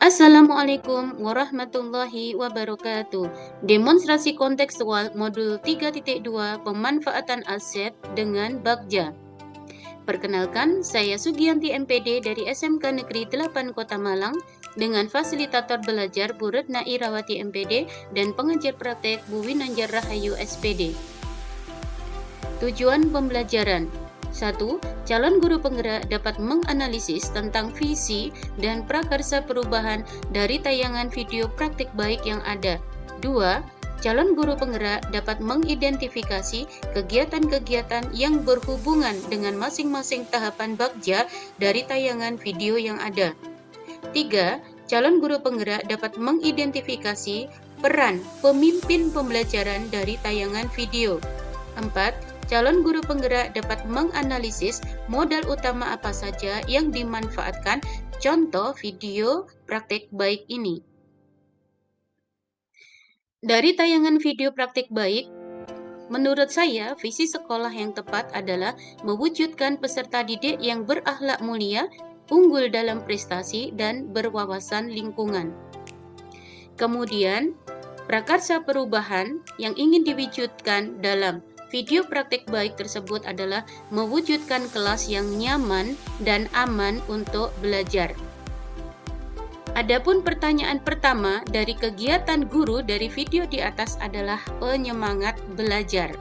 Assalamualaikum warahmatullahi wabarakatuh. Demonstrasi kontekstual modul 3.2 pemanfaatan aset dengan Bagja. Perkenalkan, saya Sugianti MPD dari SMK Negeri 8 Kota Malang dengan fasilitator belajar Bu Retna Irawati MPD dan pengajar praktek Bu Winanjar Rahayu SPD. Tujuan pembelajaran 1. Calon guru penggerak dapat menganalisis tentang visi dan prakarsa perubahan dari tayangan video praktik baik yang ada. 2. Calon guru penggerak dapat mengidentifikasi kegiatan-kegiatan yang berhubungan dengan masing-masing tahapan Bagja dari tayangan video yang ada. 3. Calon guru penggerak dapat mengidentifikasi peran pemimpin pembelajaran dari tayangan video. 4. Calon guru penggerak dapat menganalisis modal utama apa saja yang dimanfaatkan contoh video praktik baik ini. Dari tayangan video praktik baik, menurut saya visi sekolah yang tepat adalah mewujudkan peserta didik yang berakhlak mulia, unggul dalam prestasi, dan berwawasan lingkungan. Kemudian, prakarsa perubahan yang ingin diwujudkan dalam video praktik baik tersebut adalah mewujudkan kelas yang nyaman dan aman untuk belajar. Adapun pertanyaan pertama dari kegiatan guru dari video di atas adalah penyemangat belajar.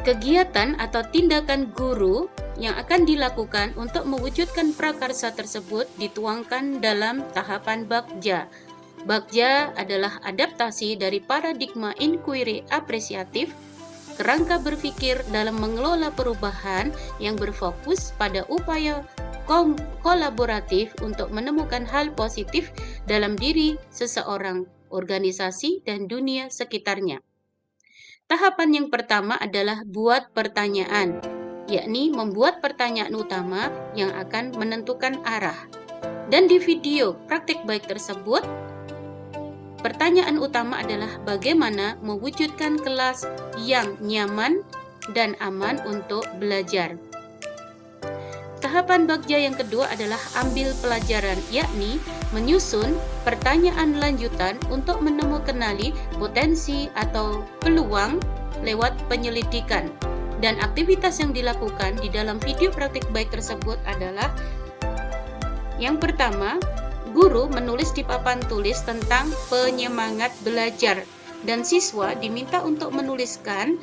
Kegiatan atau tindakan guru yang akan dilakukan untuk mewujudkan prakarsa tersebut dituangkan dalam tahapan Bagja. Bagja adalah adaptasi dari paradigma inquiry apresiatif, kerangka berpikir dalam mengelola perubahan yang berfokus pada upaya kolaboratif untuk menemukan hal positif dalam diri seseorang, organisasi, dan dunia sekitarnya. Tahapan yang pertama adalah buat pertanyaan, yakni membuat pertanyaan utama yang akan menentukan arah. Dan di video praktik baik tersebut, pertanyaan utama adalah bagaimana mewujudkan kelas yang nyaman dan aman untuk belajar. Tahapan Bagja yang kedua adalah ambil pelajaran, yakni menyusun pertanyaan lanjutan untuk menemukan potensi atau peluang lewat penyelidikan. Dan aktivitas yang dilakukan di dalam video praktik baik tersebut adalah yang pertama, guru menulis di papan tulis tentang penyemangat belajar dan siswa diminta untuk menuliskan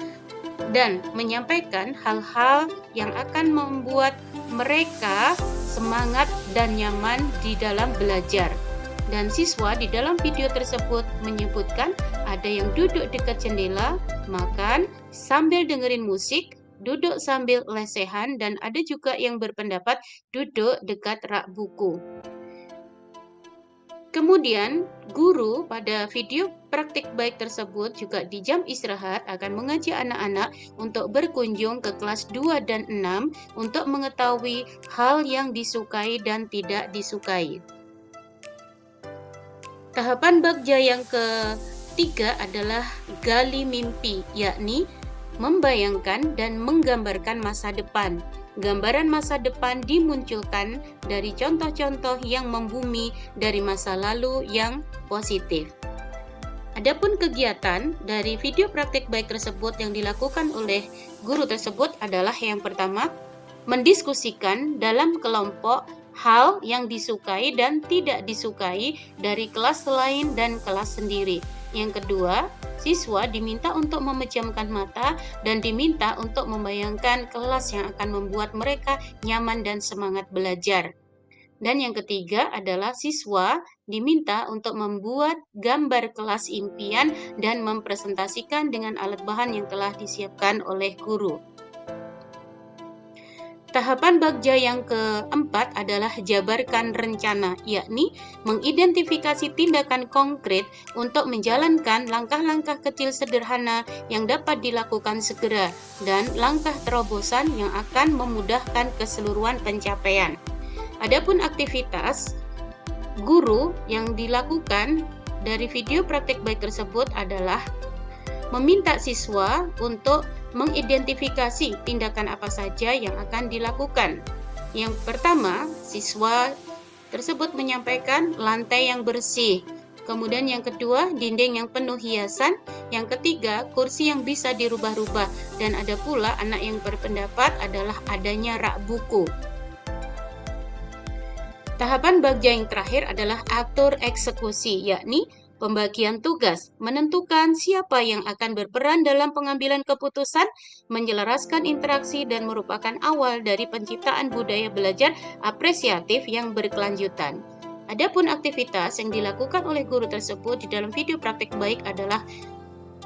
dan menyampaikan hal-hal yang akan membuat mereka semangat dan nyaman di dalam belajar. Dan siswa di dalam video tersebut menyebutkan ada yang duduk dekat jendela, makan sambil dengerin musik, duduk sambil lesehan, dan ada juga yang berpendapat duduk dekat rak buku. Kemudian, guru pada video praktik baik tersebut juga di jam istirahat akan mengajak anak-anak untuk berkunjung ke kelas 2 dan 6 untuk mengetahui hal yang disukai dan tidak disukai. Tahapan Bagja yang ketiga adalah gali mimpi, yakni membayangkan dan menggambarkan masa depan. Gambaran masa depan dimunculkan dari contoh-contoh yang membumi dari masa lalu yang positif. Adapun kegiatan dari video praktik baik tersebut yang dilakukan oleh guru tersebut adalah yang pertama, mendiskusikan dalam kelompok hal yang disukai dan tidak disukai dari kelas lain dan kelas sendiri. Yang kedua, siswa diminta untuk memejamkan mata dan diminta untuk membayangkan kelas yang akan membuat mereka nyaman dan semangat belajar. Dan yang ketiga adalah siswa diminta untuk membuat gambar kelas impian dan mempresentasikan dengan alat bahan yang telah disiapkan oleh guru. Tahapan Bagja yang keempat adalah jabarkan rencana, yakni mengidentifikasi tindakan konkret untuk menjalankan langkah-langkah kecil sederhana yang dapat dilakukan segera dan langkah terobosan yang akan memudahkan keseluruhan pencapaian. Adapun aktivitas guru yang dilakukan dari video praktik baik tersebut adalah meminta siswa untuk mengidentifikasi tindakan apa saja yang akan dilakukan. Yang pertama, siswa tersebut menyampaikan lantai yang bersih. Kemudian yang kedua, dinding yang penuh hiasan. Yang ketiga, kursi yang bisa dirubah-rubah. Dan ada pula anak yang berpendapat adalah adanya rak buku. Tahapan bagja yang terakhir adalah atur eksekusi, yakni pembagian tugas, menentukan siapa yang akan berperan dalam pengambilan keputusan, menyelaraskan interaksi, dan merupakan awal dari penciptaan budaya belajar apresiatif yang berkelanjutan. Adapun aktivitas yang dilakukan oleh guru tersebut di dalam video praktek baik adalah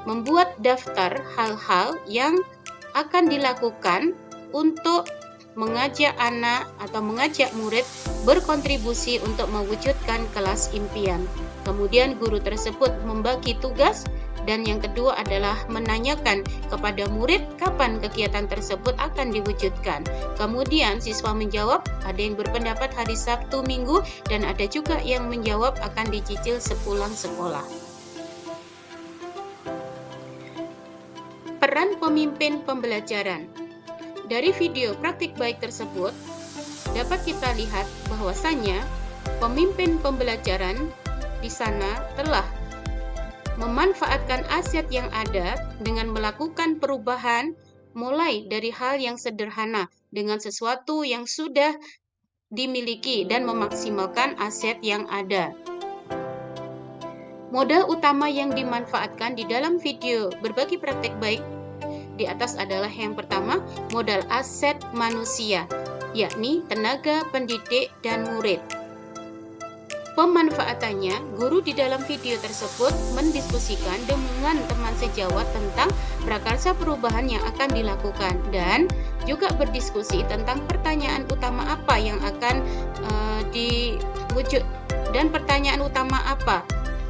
membuat daftar hal-hal yang akan dilakukan untuk mengajak anak atau mengajak murid berkontribusi untuk mewujudkan kelas impian. Kemudian guru tersebut membagi tugas dan yang kedua adalah menanyakan kepada murid kapan kegiatan tersebut akan diwujudkan. Kemudian siswa menjawab, ada yang berpendapat hari Sabtu, Minggu, dan ada juga yang menjawab akan dicicil sepulang sekolah. Peran pemimpin pembelajaran. Dari video praktik baik tersebut, dapat kita lihat bahwasannya pemimpin pembelajaran di sana telah memanfaatkan aset yang ada dengan melakukan perubahan mulai dari hal yang sederhana dengan sesuatu yang sudah dimiliki dan memaksimalkan aset yang ada. Modal utama yang dimanfaatkan di dalam video berbagi praktek baik di atas adalah yang pertama, modal aset manusia, yakni tenaga pendidik dan murid. Pemanfaatannya, guru di dalam video tersebut mendiskusikan dengan teman sejawat tentang prakarsa perubahan yang akan dilakukan dan juga berdiskusi tentang pertanyaan utama apa yang akan diwujud dan pertanyaan utama apa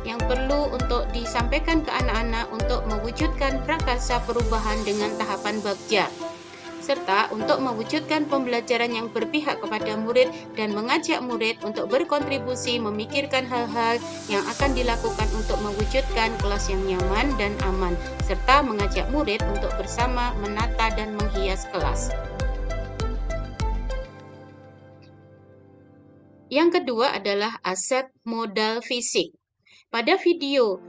yang perlu untuk disampaikan ke anak-anak untuk mewujudkan prakarsa perubahan dengan tahapan bagja, serta untuk mewujudkan pembelajaran yang berpihak kepada murid dan mengajak murid untuk berkontribusi memikirkan hal-hal yang akan dilakukan untuk mewujudkan kelas yang nyaman dan aman, serta mengajak murid untuk bersama menata dan menghias kelas. Yang kedua adalah aset modal fisik. Pada video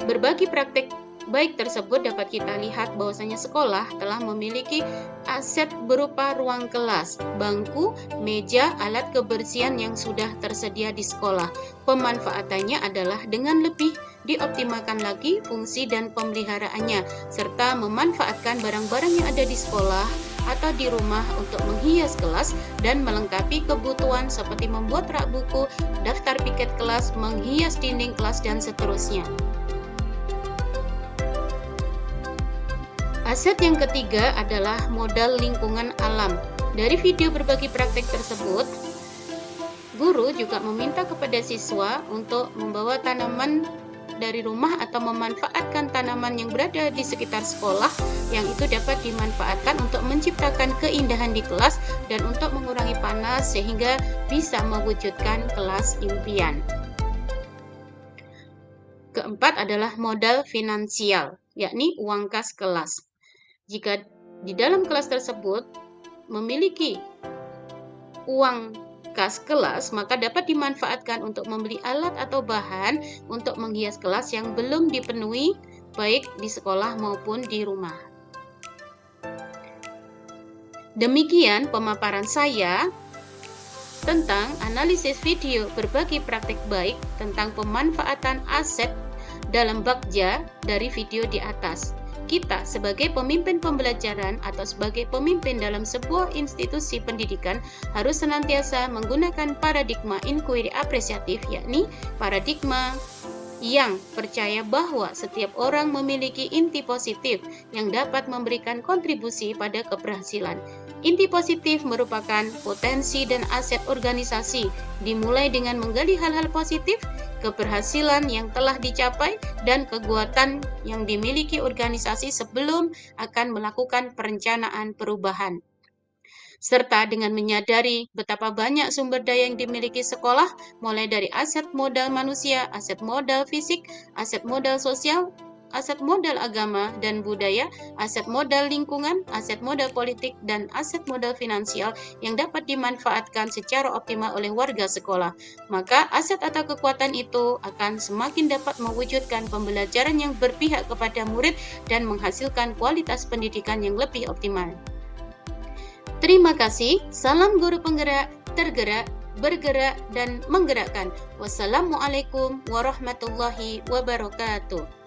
berbagi praktek baik tersebut dapat kita lihat bahwasanya sekolah telah memiliki aset berupa ruang kelas, bangku, meja, alat kebersihan yang sudah tersedia di sekolah. Pemanfaatannya adalah dengan lebih dioptimalkan lagi fungsi dan pemeliharaannya, serta memanfaatkan barang-barang yang ada di sekolah atau di rumah untuk menghias kelas dan melengkapi kebutuhan seperti membuat rak buku, daftar piket kelas, menghias dinding kelas, dan seterusnya. Aset yang ketiga adalah modal lingkungan alam. Dari video berbagi praktek tersebut, guru juga meminta kepada siswa untuk membawa tanaman dari rumah atau memanfaatkan tanaman yang berada di sekitar sekolah yang itu dapat dimanfaatkan untuk menciptakan keindahan di kelas dan untuk mengurangi panas sehingga bisa mewujudkan kelas impian. Keempat adalah modal finansial, yakni uang kas kelas. Jika di dalam kelas tersebut memiliki uang kas kelas, maka dapat dimanfaatkan untuk membeli alat atau bahan untuk menghias kelas yang belum dipenuhi baik di sekolah maupun di rumah. Demikian pemaparan saya tentang analisis video berbagi praktek baik tentang pemanfaatan aset dalam bagja dari video di atas. Kita sebagai pemimpin pembelajaran atau sebagai pemimpin dalam sebuah institusi pendidikan harus senantiasa menggunakan paradigma inquiry apresiatif, yakni paradigma yang percaya bahwa setiap orang memiliki inti positif yang dapat memberikan kontribusi pada keberhasilan. Inti positif merupakan potensi dan aset organisasi, dimulai dengan menggali hal-hal positif, keberhasilan yang telah dicapai, dan kekuatan yang dimiliki organisasi sebelum akan melakukan perencanaan perubahan. Serta dengan menyadari betapa banyak sumber daya yang dimiliki sekolah, mulai dari aset modal manusia, aset modal fisik, aset modal sosial, aset modal agama dan budaya, aset modal lingkungan, aset modal politik, dan aset modal finansial yang dapat dimanfaatkan secara optimal oleh warga sekolah. Maka aset atau kekuatan itu akan semakin dapat mewujudkan pembelajaran yang berpihak kepada murid dan menghasilkan kualitas pendidikan yang lebih optimal. Terima kasih. Salam guru penggerak, tergerak, bergerak, dan menggerakkan. Wassalamualaikum warahmatullahi wabarakatuh.